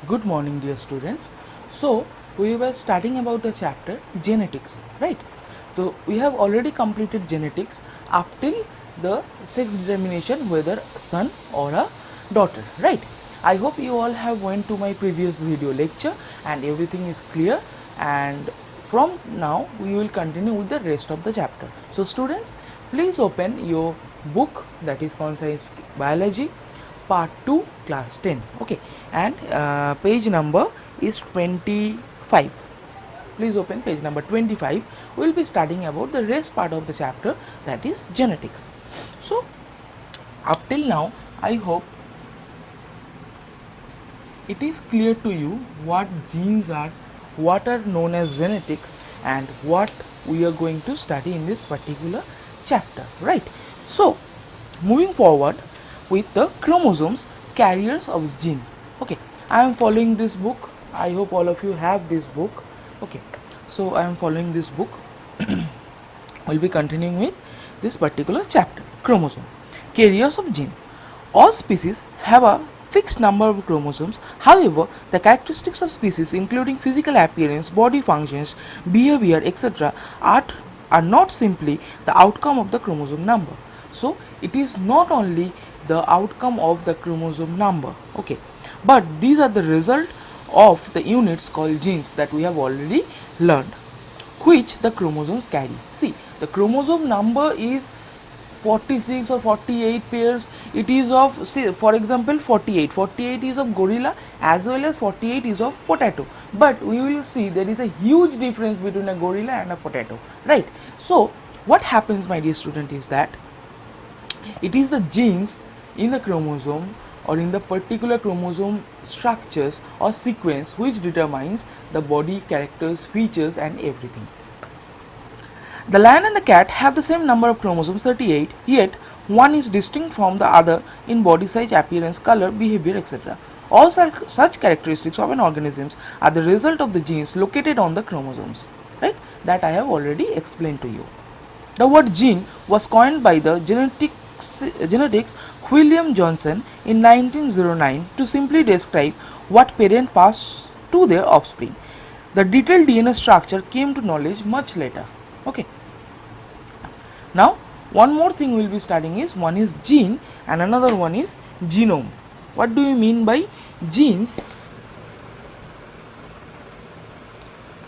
Good morning, dear students. So, we were starting about the chapter genetics, right? So, we have already completed genetics up till the sex determination whether son or a daughter, right? I hope you all have went to my previous video lecture and everything is clear, and from now we will continue with the rest of the chapter. So, students, please open your book, that is Conscious Biology part 2 class 10, okay, and page number is 25. Please open page number 25. We will be studying about the rest part of the chapter, that is genetics. So up till now I hope it is clear to you what genes are, what are known as genetics, and what we are going to study in this particular chapter, right? So moving forward with the chromosomes, carriers of gene. Okay, I am following this book. I hope all of you have this book. Okay, so I am following this book. We'll be continuing with this particular chapter, chromosome, carriers of gene. All species have a fixed number of chromosomes. However, the characteristics of species, including physical appearance, body functions, behavior, etc., are not simply the outcome of the chromosome number. So it is not only the outcome of the chromosome number, okay, but these are the result of the units called genes that we have already learned, which the chromosomes carry. See, the chromosome number is 46 or 48 pairs. It is of, say for example, 48 is of gorilla as well as 48 is of potato, but we will see there is a huge difference between a gorilla and a potato, right? So what happens, my dear student, is that it is the genes in the chromosome or in the particular chromosome structures or sequence which determines the body characters, features, and everything. The lion and the cat have the same number of chromosomes, 38, yet one is distinct from the other in body size, appearance, color, behavior, etc. All such characteristics of an organism are the result of the genes located on the chromosomes, right? That I have already explained to you. The word gene was coined by the genetics William Johnson in 1909 to simply describe what parents pass to their offspring. The detailed DNA structure came to knowledge much later. Okay. Now, one more thing we will be studying is, one is gene and another one is genome. What do you mean by genes?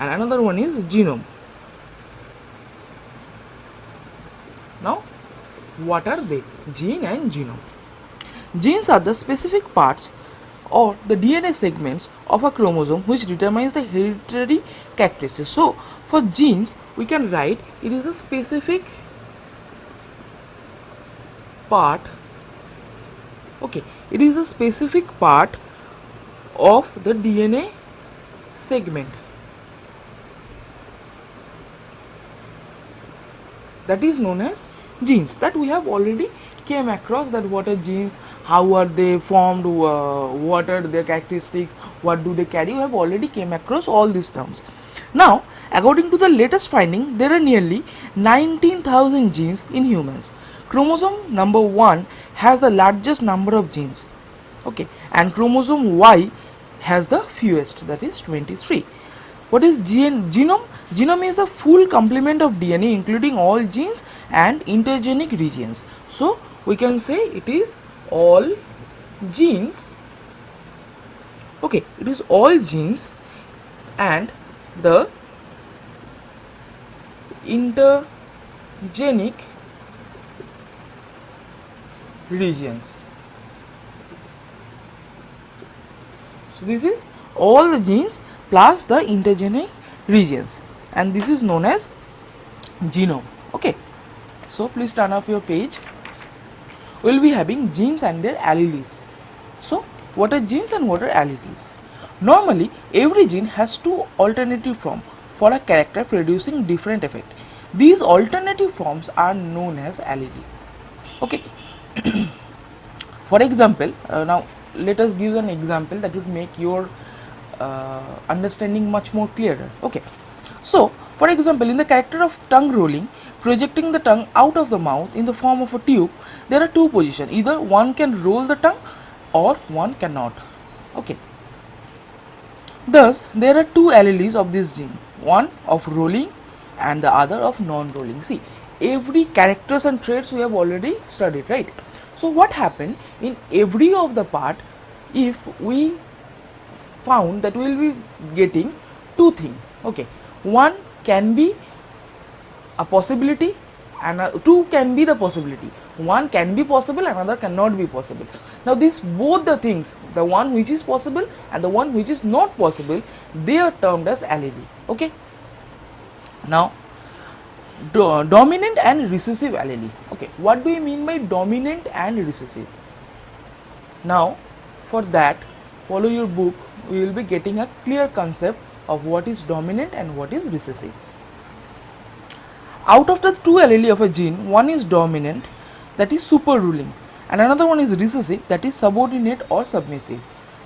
And another one is genome. Now, what are they? Gene and genome. Genes are the specific parts or the DNA segments of a chromosome which determines the hereditary characteristics. So, for genes, we can write it is a specific part. Okay, it is a specific part of the DNA segment that is known as genes, that we have already came across, that what are genes, how are they formed, what are their characteristics, what do they carry. We have already came across all these terms. Now, according to the latest finding, there are nearly 19,000 genes in humans. Chromosome number 1 has the largest number of genes, okay, and chromosome Y has the fewest, that is 23. What is genome? Genome is the full complement of DNA including all genes and intergenic regions. So we can say it is all genes, okay, it is all genes and the intergenic regions. So this is all the genes plus the intergenic regions, and this is known as genome. Okay, so please turn up your page. We will be having genes and their alleles. So what are genes and what are alleles? Normally every gene has two alternative forms for a character producing different effect. These alternative forms are known as allele. Okay. For example, now let us give an example that would make your understanding much more clearer. Okay, so for example, in the character of tongue rolling, projecting the tongue out of the mouth in the form of a tube, there are two positions. Either one can roll the tongue or one cannot. Okay, Thus, there are two alleles of this gene, one of rolling and the other of non-rolling. See, every characters and traits we have already studied, right? So what happened in every of the part, if we found that we will be getting two things, okay, one can be a possibility and two can be the possibility. One can be possible, another cannot be possible. Now this both the things, the one which is possible and the one which is not possible, they are termed as allele. Okay. Now dominant and recessive allele. Okay, what do you mean by dominant and recessive? Now for that, follow your book, we will be getting a clear concept of what is dominant and what is recessive. Out of the two allele of a gene, one is dominant, that is super ruling, and another one is recessive, that is subordinate or submissive.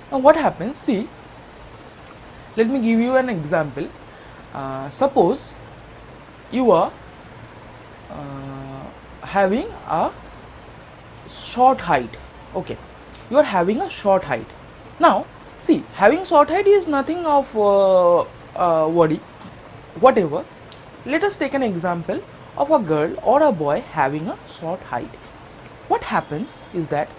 Now what happens, see, let me give you an example. Suppose you are having a short height, okay, you are having a short height. Now see, having short height is nothing of worry, whatever. Let us take an example of a girl or a boy having a short height. What happens is that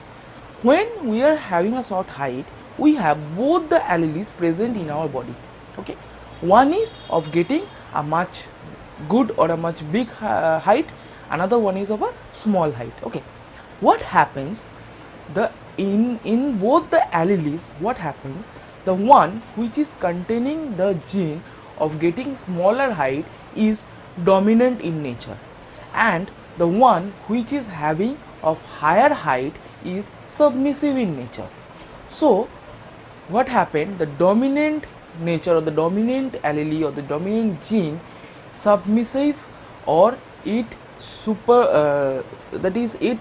when we are having a short height, we have both the alleles present in our body. Okay, one is of getting a much good or a much big height, another one is of a small height. Okay, what happens, the in both the alleles, what happens, the one which is containing the gene of getting smaller height is dominant in nature, and the one which is having of higher height is submissive in nature. So what happened, the dominant nature or the dominant allele or the dominant gene submissive, or it super that is it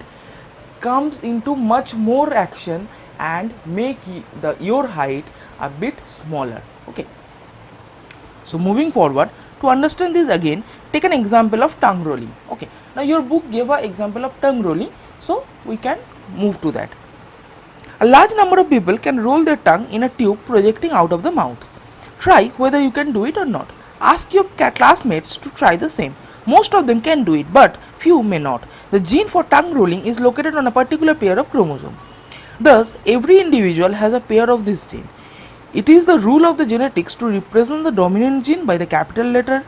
comes into much more action and make your height a bit smaller. Okay, so moving forward, to understand this again, take an example of tongue rolling. Okay, now your book gave an example of tongue rolling, so we can move to that. A large number of people can roll their tongue in a tube projecting out of the mouth. Try whether you can do it or not. Ask your classmates to try the same. Most of them can do it, but few may not. The gene for tongue rolling is located on a particular pair of chromosomes. Thus, every individual has a pair of this gene. It is the rule of the genetics to represent the dominant gene by the capital letter,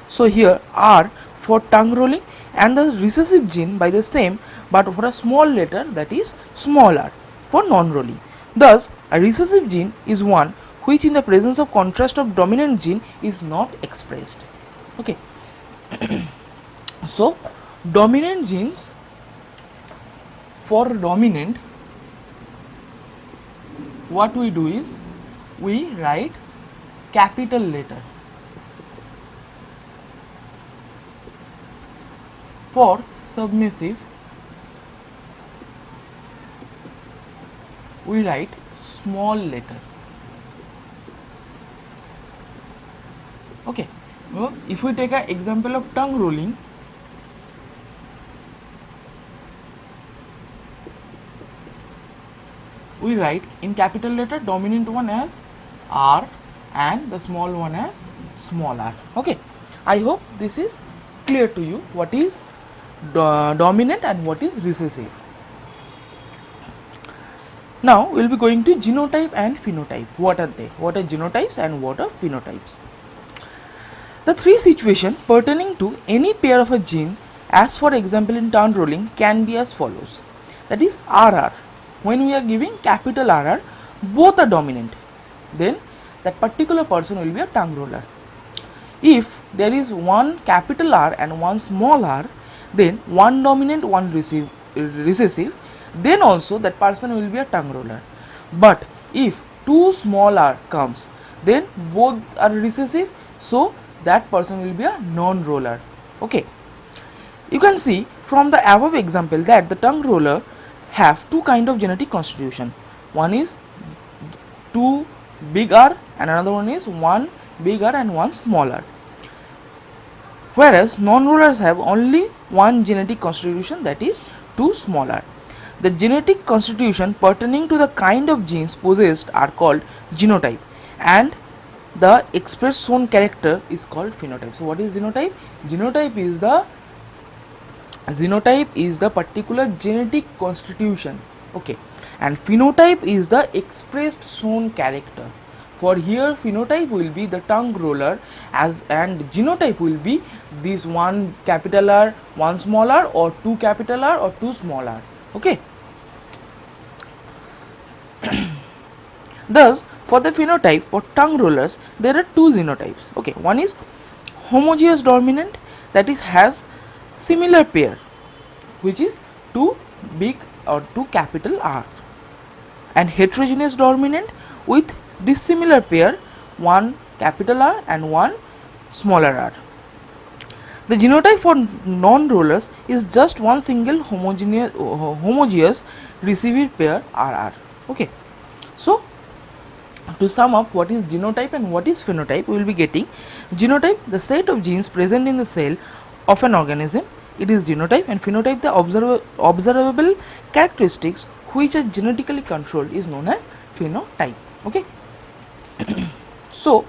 so here R for tongue rolling, and the recessive gene by the same but for a small letter, that is small r for non-rolling. Thus, a recessive gene is one which in the presence of contrast of dominant gene is not expressed. Okay. So dominant genes, for dominant, what we do is we write capital letter. For submissive, we write small letter. Okay, well, if we take an example of tongue rolling, we write in capital letter dominant one as R and the small one as small r. Okay, I hope this is clear to you what is dominant and what is recessive. Now we will be going to genotype and phenotype. What are they? What are genotypes and what are phenotypes? The three situations pertaining to any pair of a gene, as for example in tongue rolling, can be as follows. That is RR. When we are giving capital RR, both are dominant, then that particular person will be a tongue roller. If there is one capital R and one small r, then one dominant, one recessive, then also that person will be a tongue roller. But if two small r comes, then both are recessive, so that person will be a non-roller. Okay, you can see from the above example that the tongue roller have two kind of genetic constitution. One is 2 big R and another one is 1 big R and 1 small r. Whereas non-rollers have only one genetic constitution, that is 2 small r. The genetic constitution pertaining to the kind of genes possessed are called genotype, and the expressed shown character is called phenotype. So what is genotype? Genotype is the particular genetic constitution, okay, and phenotype is the expressed shown character. For here phenotype will be the tongue roller, and genotype will be this one capital R, one small r, or two capital R or two small r, okay. Thus for the phenotype for tongue rollers there are two genotypes, okay. One is homogeneous dominant, that is has similar pair, which is two big or two capital R, and heterogeneous dominant with dissimilar pair, one capital R and one smaller r. The genotype for non-rollers is just one single homogeneous recessive pair RR, okay. So to sum up what is genotype and what is phenotype, we will be getting genotype the set of genes present in the cell of an organism, it is genotype, and phenotype the observable characteristics which are genetically controlled is known as phenotype, okay. So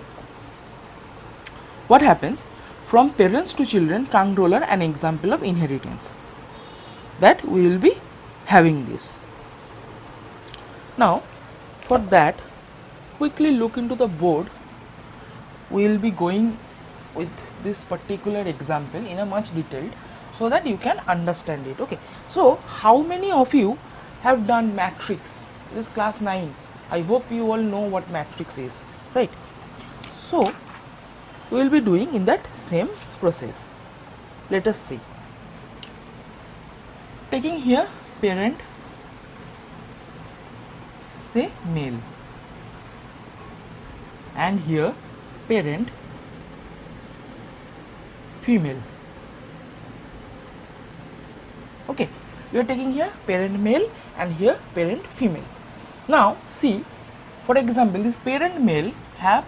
what happens from parents to children, tongue roller an example of inheritance, that we will be having this. Now for that quickly look into the board, we will be going with this particular example in a much detailed so that you can understand it, okay. So how many of you have done matrix? This is class 9. I hope you all know what matrix is, right? So we will be doing in that same process. Let us see. Taking here parent, say male, and here parent female, okay. We are taking here parent male and here parent female. Now see, for example, this parent male have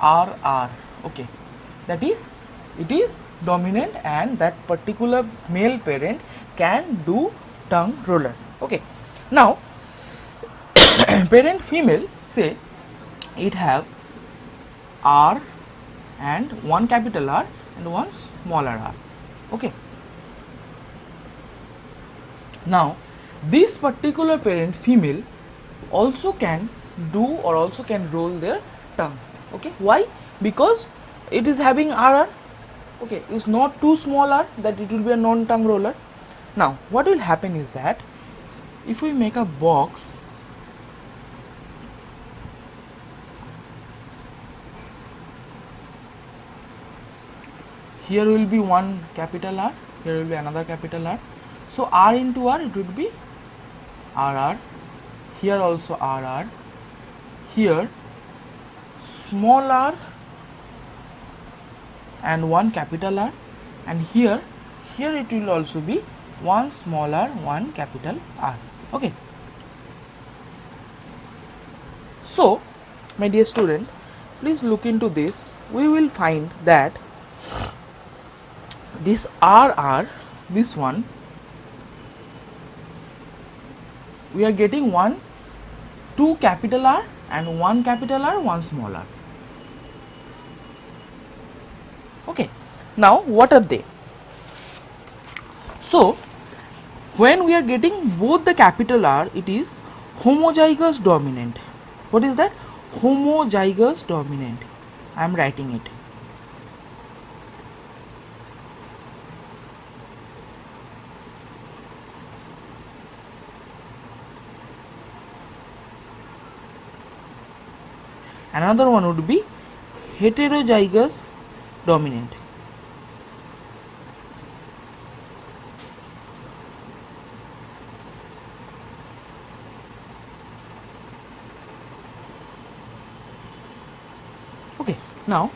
RR, okay, that is it is dominant and that particular male parent can do tongue roller, okay. Now parent female, say it have R and one capital R and one smaller r, okay. Now this particular parent female also can do or also can roll their tongue, okay. Why? Because it is having RR, okay, it's not too small r that it will be a non-tongue roller. Now what will happen is that if we make a box, here will be one capital R, here will be another capital R, so R into R it would be RR, here also RR, here small r and one capital R, and here it will also be one small r, one capital R, okay. So my dear student, please look into this. We will find that this RR, this one, we are getting two capital R and one capital R, one small r, okay. Now what are they? So when we are getting both the capital R, it is homozygous dominant. What is that? Homozygous dominant. I am writing it. Another one would be heterozygous dominant. Okay, now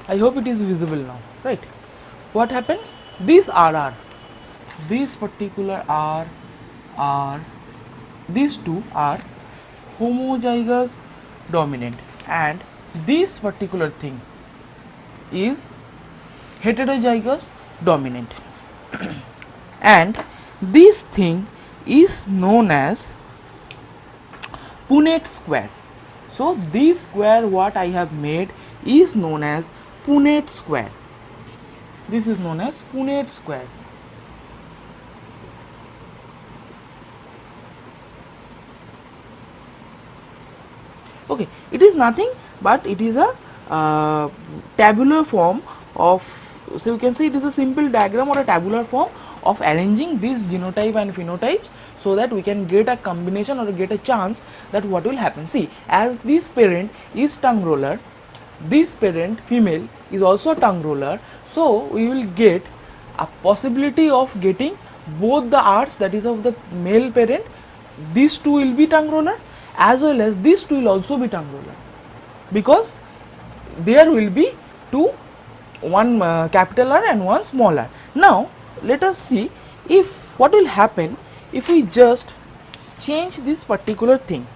I hope it is visible now, right? What happens? These RR, this particular R, these two are homozygous dominant, and this particular thing is heterozygous dominant and this thing is known as Punnett square. So this square what I have made is known as Punnett square. This is known as Punnett square. Okay, it is nothing but it is a tabular form of, so you can say it is a simple diagram or a tabular form of arranging these genotype and phenotypes, so that we can get a combination or get a chance that what will happen. See, as this parent is tongue roller, this parent female is also a tongue roller, so we will get a possibility of getting both the arts, that is of the male parent, these two will be tongue roller, as well as these two will also be tongue roller, because there will be two, one capital R and one small r. Now let us see if what will happen if we just change this particular thing.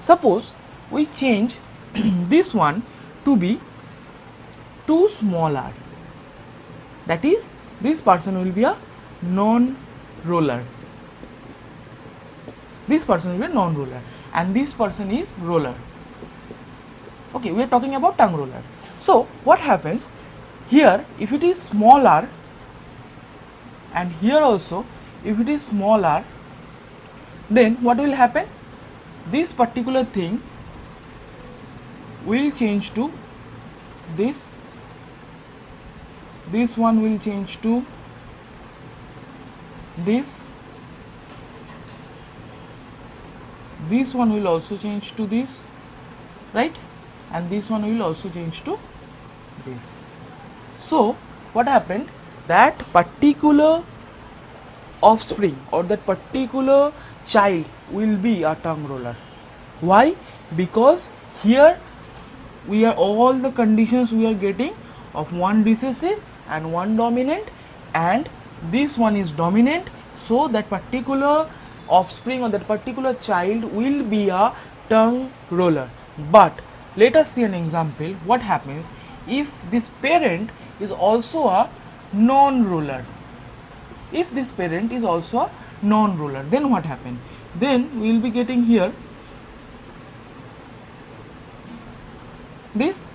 Suppose we change this one to be 2 small r, that is this person will be a non-roller, this person will be a non-roller, and this person is roller. Okay, we are talking about tongue roller. So what happens here, if it is small r, and here also if it is small r, then what will happen, this particular thing will change to this one will change to this one will also change to this, right, and this one will also change to this. So what happened, that particular offspring or that particular child will be a tongue roller. Why? Because here we are, all the conditions we are getting of one recessive and one dominant, and this one is dominant, so that particular offspring or that particular child will be a tongue roller. But let us see an example. What happens if this parent is also a non-roller? If this parent is also a non-roller, then what happens? Then we will be getting here this,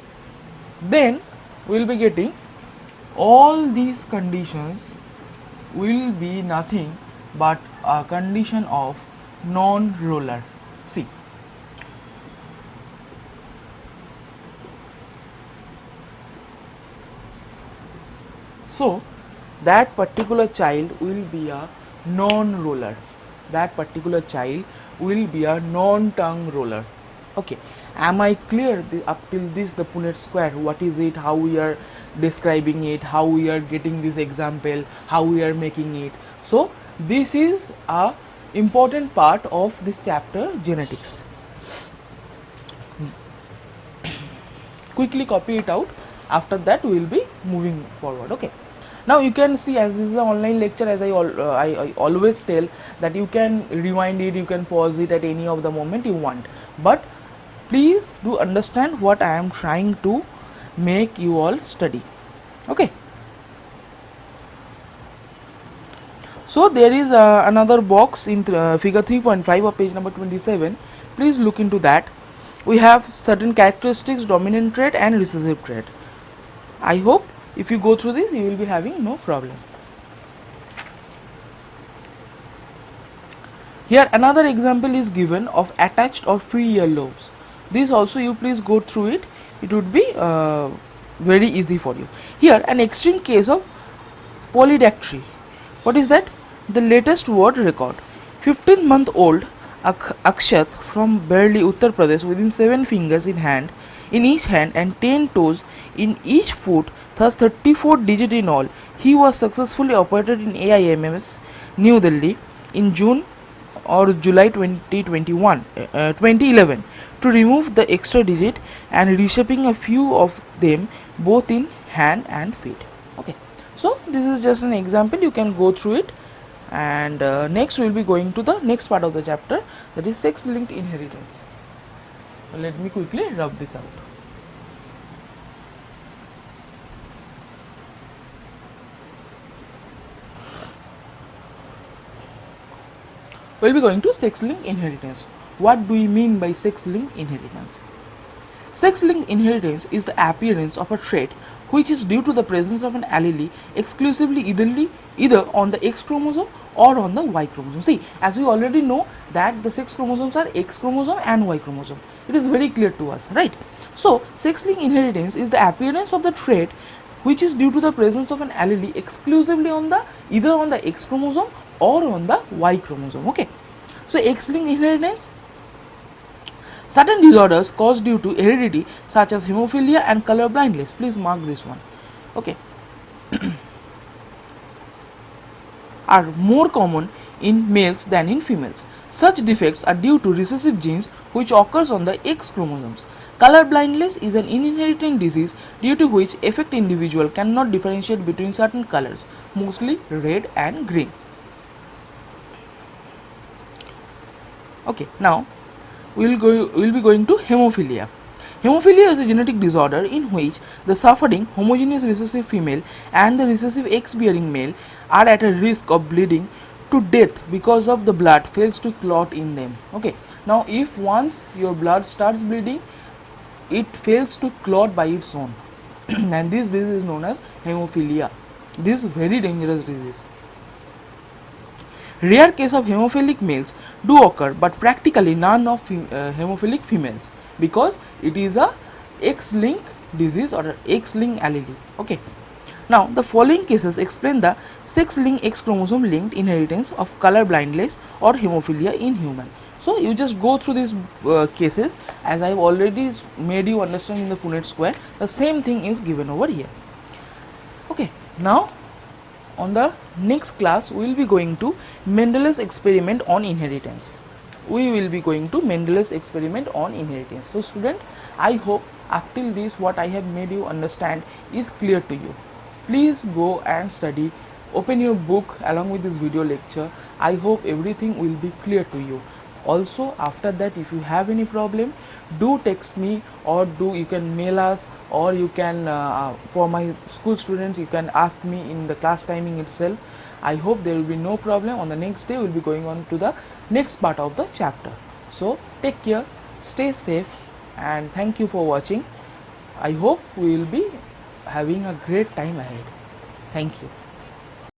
then we will be getting all these conditions will be nothing but a condition of non-roller. See, so that particular child will be a non-roller, that particular child will be a non-tongue roller. Okay, am I clear up till this, the Punnett square, what is it, how we are describing it, how we are getting this example, how we are making it? So this is a important part of this chapter, genetics. Quickly copy it out, after that we will be moving forward. Okay, now you can see, as this is an online lecture, as I always tell that you can rewind it, you can pause it at any of the moment you want, but please do understand what I am trying to make you all study. Okay, so there is another box in figure 3.5 of page number 27. Please look into that. We have certain characteristics, dominant trait and recessive trait. I hope if you go through this, you will be having no problem. Here another example is given of attached or free earlobes. This also you please go through it, it would be very easy for you. Here an extreme case of polydactyly. What is that? The latest word record. 15-month-old Akshat from Bareilly, Uttar Pradesh, within 7 fingers in each hand and 10 toes in each foot, thus 34 digits in all. He was successfully operated in AIMS New Delhi in June or July 2011 to remove the extra digit and reshaping a few of them both in hand and feet. Okay, so this is just an example, you can go through it. And next we will be going to the next part of the chapter, that is sex linked inheritance. Let me quickly rub this out. We will be going to sex linked inheritance. What do we mean by sex linked inheritance? Sex-linked inheritance is the appearance of a trait which is due to the presence of an allele exclusively either on the X chromosome or on the Y chromosome. See, as we already know that the sex chromosomes are X chromosome and Y chromosome. It is very clear to us, right? So, sex-linked inheritance is the appearance of the trait which is due to the presence of an allele exclusively on the either on the X chromosome or on the Y chromosome. Okay. So, X-linked inheritance. Certain disorders caused due to heredity such as hemophilia and color blindness. Please mark this one. Okay. Are more common in males than in females. Such defects are due to recessive genes which occurs on the X chromosomes. Color blindness is an inherited disease due to which affected individual cannot differentiate between certain colors, mostly red and green. Okay, now we will be going to hemophilia. Hemophilia is a genetic disorder in which the suffering homogeneous recessive female and the recessive X-bearing male are at a risk of bleeding to death because of the blood fails to clot in them. Okay, now if once your blood starts bleeding, it fails to clot by its own and this disease is known as hemophilia. This is very dangerous disease. Rare case of hemophilic males do occur, but practically none of hemophilic females, because it is a X-linked disease or X-linked allele. Okay. Now the following cases explain the sex-linked X chromosome linked inheritance of color blindness or hemophilia in human. So you just go through these cases, as I have already made you understand in the Punnett square. The same thing is given over here. Okay. Now on the next class we will be going to Mendel's experiment on inheritance. We will be going to Mendel's experiment on inheritance. So student, I hope up till this what I have made you understand is clear to you. Please go and study, open your book along with this video lecture. I hope everything will be clear to you. Also after that, if you have any problem, do text me or you can mail us, or you can for my school students you can ask me in the class timing itself. I hope there will be no problem. On the next day we will be going on to the next part of the chapter. So take care, stay safe, and thank you for watching. I hope we will be having a great time ahead. Thank you.